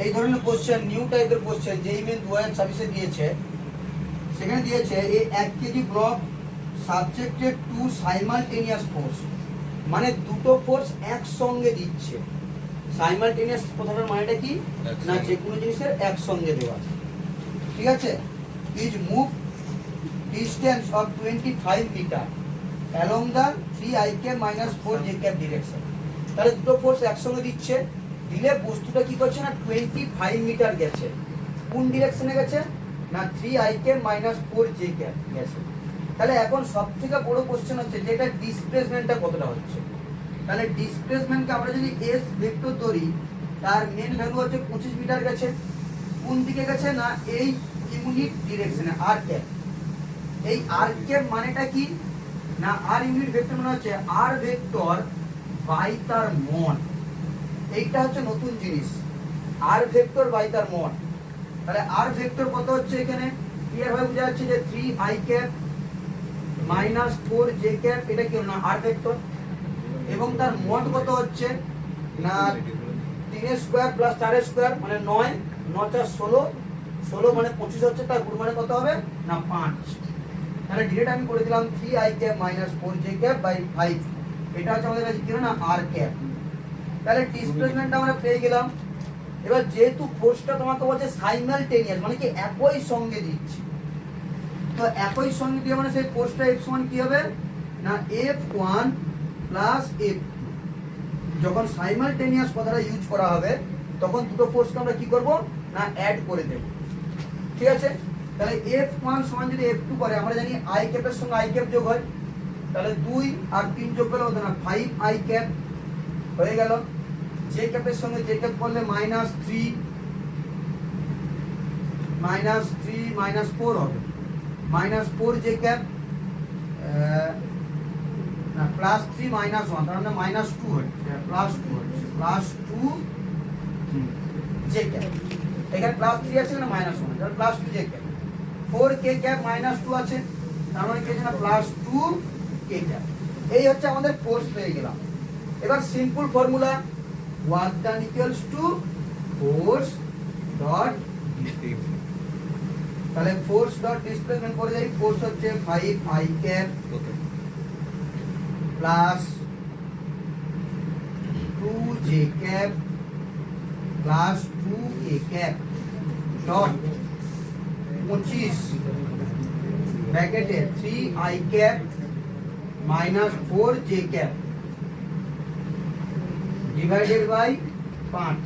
এই ধরনের question, new টাইপের কোশ্চেন যেই মেন 2026 দিয়েছে, সেখানে দিয়েছে এই 1 KG block subjected to simultaneous force, মানে দুটো ফোর্স একসঙ্গে দিচ্ছে। সাইমালটেনিয়াস কথাটার মানেটা কি না, যে কোনো জিনিসের একসঙ্গে দেওয়া, ঠিক আছে। Is move distance of 25 metre along the 3i cap minus 4j cap direction. তাহলে দুটো ফোর্স একসঙ্গে দিচ্ছে, দিলে বস্তুটা কি করছে না 25 মিটার গেছে। কোন ডিরেকশনে গেছে না 3i cap minus 4j cap গেছে। তাহলে এখন সব থেকে বড় কোশ্চেন হচ্ছে যে এটা ডিসপ্লেসমেন্টটা কতটা হচ্ছে। তাহলে ডিসপ্লেসমেন্টকে আমরা যদি এস ভেক্টর ধরি, তার মেন ভ্যালু হচ্ছে 25 মিটার গেছে। কোন দিকে গেছে না এই ইউনিট ডিরেকশনে আর ক্যাপ। এই আর ক্যাপ মানেটা কি না, আর ইউনিট ভেক্টর মানে হচ্ছে আর ভেক্টর বাই তার মড। এইটা হচ্ছে নতুন জিনিস, আর ভেক্টর বাই তার মড। তাহলে আর ভেক্টর কত হচ্ছে এখানে ক্লিয়ার ভাবে বোঝা যাচ্ছে যে 3i cap minus 4j cap, এটা কি না আর ভেক্টর, এবং তার মড কত হচ্ছে না 3 স্কয়ার প্লাস 4 স্কয়ার মানে 9, 9 4 16, 16 মানে 25 হচ্ছে, তার গুণ মানে কত হবে না 5। তাহলে ডিরেক্ট আমি করে দিলাম 3i cap minus 4j cap by 5, এটা হচ্ছে আমাদের কাছে কি না আর ক্যাপ। তাহলে ডিসপ্লেসমেন্টটা আমরা পেয়ে গেলাম। এবার যেহেতু ফোর্সটা তোমাকে বলছে সাইমালটেনিয়াস, মানে কি একই সঙ্গে দিচ্ছি, তো একই সঙ্গে দিয়ে মানে সেই ফোর্সটা f সমান কি হবে না f1 প্লাস f2। যখন সাইমালটেনিয়াস কথাটা ইউজ করা হবে তখন দুটো ফোর্সকে আমরা কি করব না অ্যাড করে দেব, ঠিক আছে। তাহলে f1 সমান যদি f2 করে, আমরা জানি i ক্যাপের সঙ্গে i ক্যাপ যোগ হয়, তাহলে 2 আর 3 যোগ করলে হতো না 5i ক্যাপ হয়ে গেল। j ক্যাপের সঙ্গে j ক্যাপ করলে -3 -4 হবে, -4j ক্যাপ না +3 -1, তার মানে -2 হচ্ছে, +2 হচ্ছে, +2 j ক্যাপ। এখানে +3 আছে না -1, তাহলে +2j ক্যাপ। 4k ক্যাপ -2 আছে, তার মানে কি আছে না +2k ক্যাপ। এই হচ্ছে আমাদের ফোর্স পেয়ে গেলাম। এবার simple formula, work done equals to force dot displacement. তাহলে ফোর্স ডট ডিসপ্লেসমেন্ট করে যাই, ফোর্স হচ্ছে 5i cap plus 2j cap plus 2k cap dot 25 ব্র্যাকেটে 3i cap minus 4j cap divided by 5।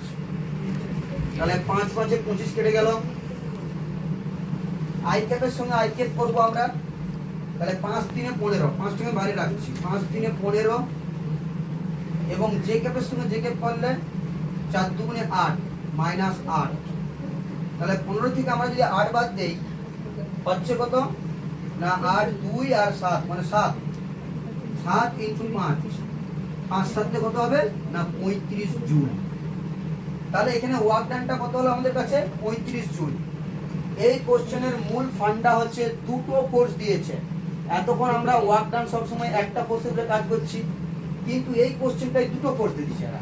তাহলে 5 5 25 কেটে গেল। i ক্যাপের সঙ্গে i ক্যাপ করব আমরা, তাহলে 5 3 15, 5 টাকে বাইরে রাখছি, 5 3 15, এবং j ক্যাপের সঙ্গে j ক্যাপ করলে 4 2 8 -8। তাহলে 15 থেকে আমরা যদি 8 বাদ দেই হচ্ছে কত না 8 2 আর 7 মানে 7, 7 × 5, 5 7 কত হবে না 35 জুল। তাহলে এখানে ওয়ার্ক ডানটা কত হলো আমাদের কাছে 35 জুল। এই কোশ্চেনের মূল ফান্ডা হচ্ছে দুটো ফোর্স দিয়েছে। এতক্ষণ আমরা ওয়ার্ক ডান সবসময় একটা ফোর্সের উপরে কাজ করছি, কিন্তু এই কোশ্চেনটাই দুটো ফোর্স দিয়েছে এরা,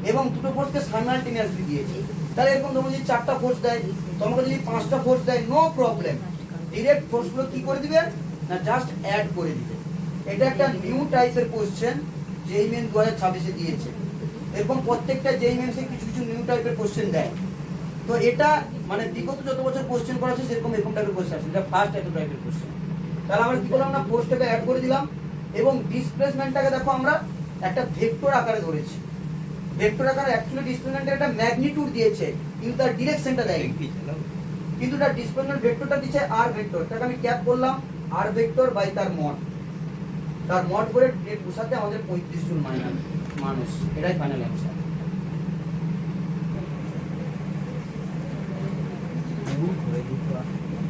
এবং দুটো ফোর্সকে সাইমালটেনিয়াসলি দিয়েছে। তাহলে এরকম তোমাকে যদি 4টা ফোর্স দেয়, তোমাকে যদি 5টা ফোর্স দেয়, নো প্রবলেম, ডিরেক্ট ফোর্সগুলো কি করে দিবে না জাস্ট অ্যাড করে দিবে। এটা একটা নিউ টাইপের কোশ্চেন যেই মেন 2026 দিয়েছে। এরকম প্রত্যেকটা যেই মেনসে কিছু কিছু নিউ টাইপের কোশ্চেন দেয়। তো এটা মানে বিগত যত বছর কোশ্চেন করা আছে সেরকম এরকম টাইপের কোশ্চেন আছে, এটা ফার্স্ট এত টাইপের কোশ্চেন। তাহলে আমরা কি করলাম না ফোর্সটাকে অ্যাড করে দিলাম, এবং ডিসপ্লেসমেন্টটাকে দেখো আমরা একটা ভেক্টর আকারে ধরেছি। ভেক্টর আকারে অ্যাকচুয়ালি ডিসপ্লেসমেন্টের একটা ম্যাগনিটিউড দিয়েছে, কিন্তু তার ডিরেকশনটা দেয়নি। কিন্তু তার ডিসপ্লেসমেন্ট ভেক্টরটা দিয়েছে আর ভেক্টর, তাকে আমি ক্যাপ করলাম আর ভেক্টর বাই তার মড। তার মড করে ডেট বসাতে আমাদের 35 জুল মানুষ, এটাই ফাইনাল অ্যান্সার।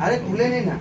আরে তুলে নে না।